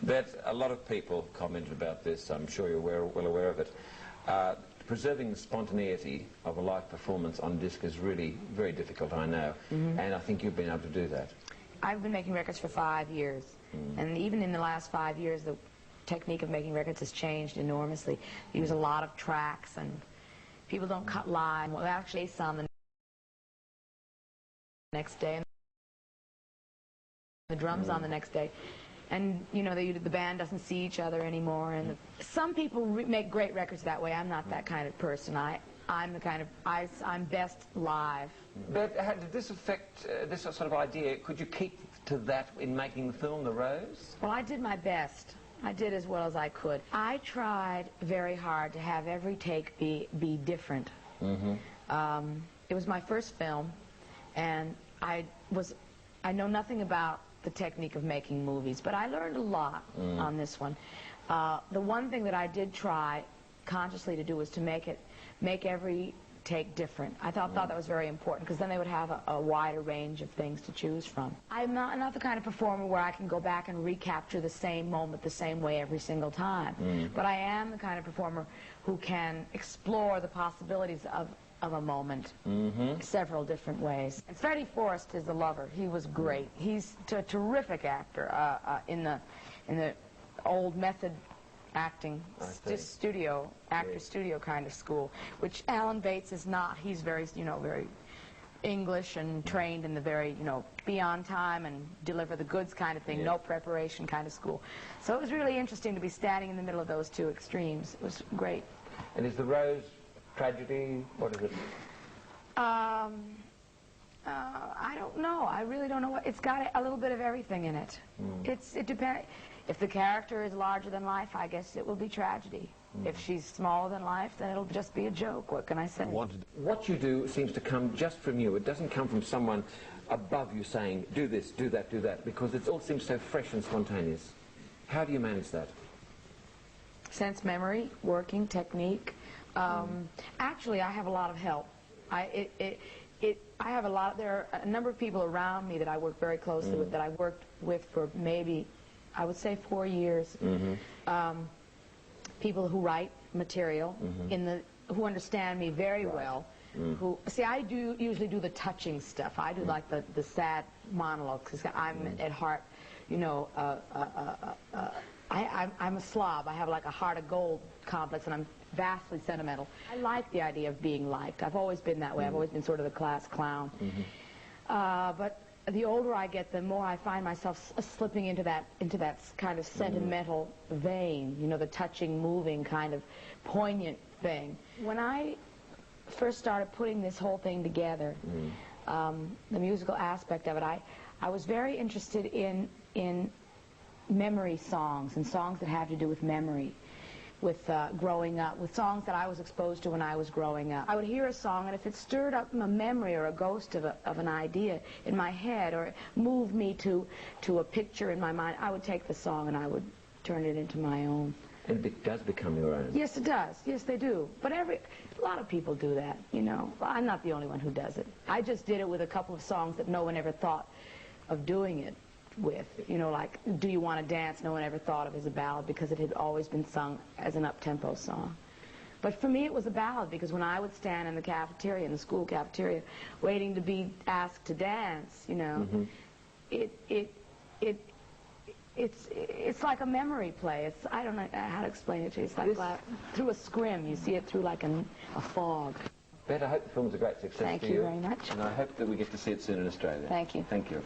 That a lot of people commented about this, I'm sure you're well aware of it. Preserving the spontaneity of a live performance on disc is really very difficult, I know, and I think you've been able to do that. I've been making records for 5 years, and even in the last 5 years, the technique of making records has changed enormously. You use a lot of tracks, and people don't cut live. Well, actually, some the next day, and the drums on the next day. And, you know, the band doesn't see each other anymore. And some people make great records that way. I'm not that kind of person. I'm the kind of, I'm best live. But did this affect this sort of idea? Could you keep to that in making the film, The Rose? Well, I did my best. I did as well as I could. I tried very hard to have every take be different. It was my first film, and I know nothing about the technique of making movies, but I learned a lot on this one. The one thing that I did try consciously to do was to make every take different. I thought that was very important, because then they would have a wider range of things to choose from. I'm not the kind of performer where I can go back and recapture the same moment the same way every single time. But I am the kind of performer who can explore the possibilities of a moment several different ways. And Freddie Forrest is the lover. He was great. He's a terrific actor in the old method acting studio kind of school, which Alan Bates is not. He's very, very English and trained in the very, be on time and deliver the goods kind of thing, no preparation kind of school. So it was really interesting to be standing in the middle of those two extremes. It was great. And is The Rose tragedy? What is it? I don't know. I really don't know. It's got a little bit of everything in it. It depends. If the character is larger than life, I guess it will be tragedy. If she's smaller than life, then it'll just be a joke. What can I say? What you do seems to come just from you. It doesn't come from someone above you saying, do this, do that, because it all seems so fresh and spontaneous. How do you manage that? Sense memory, working, technique. Actually, I have a lot of help. There are a number of people around me that I work very closely with, that I worked with for maybe, I would say, 4 years. People who write material, who understand me very well. I usually do the touching stuff. I do like the sad monologues, because I'm at heart, I'm a slob. I have like a heart of gold complex, and I'm vastly sentimental. I like the idea of being liked. I've always been that way. I've always been sort of the class clown. But the older I get, the more I find myself slipping into that kind of sentimental vein, the touching, moving, kind of poignant thing. When I first started putting this whole thing together, the musical aspect of it, I was very interested in memory songs, and songs that have to do with memory, with growing up, with songs that I was exposed to when I was growing up. I would hear a song, and if it stirred up a memory or a ghost of an idea in my head, or moved me to a picture in my mind, I would take the song and I would turn it into my own. And it does become your own. Yes, it does. Yes, they do. But a lot of people do that, Well, I'm not the only one who does it. I just did it with a couple of songs that no one ever thought of doing it with, like Do You Want to Dance? No one ever thought of as a ballad, because it had always been sung as an up-tempo song. But for me it was a ballad, because when I would stand in the cafeteria, in the school cafeteria, waiting to be asked to dance, it's like a memory play. I don't know how to explain it to you. It's like through a scrim. You see it through like a fog. Bette, I hope the film's a great success. Thank you very much. And I hope that we get to see it soon in Australia. Thank you. Thank you.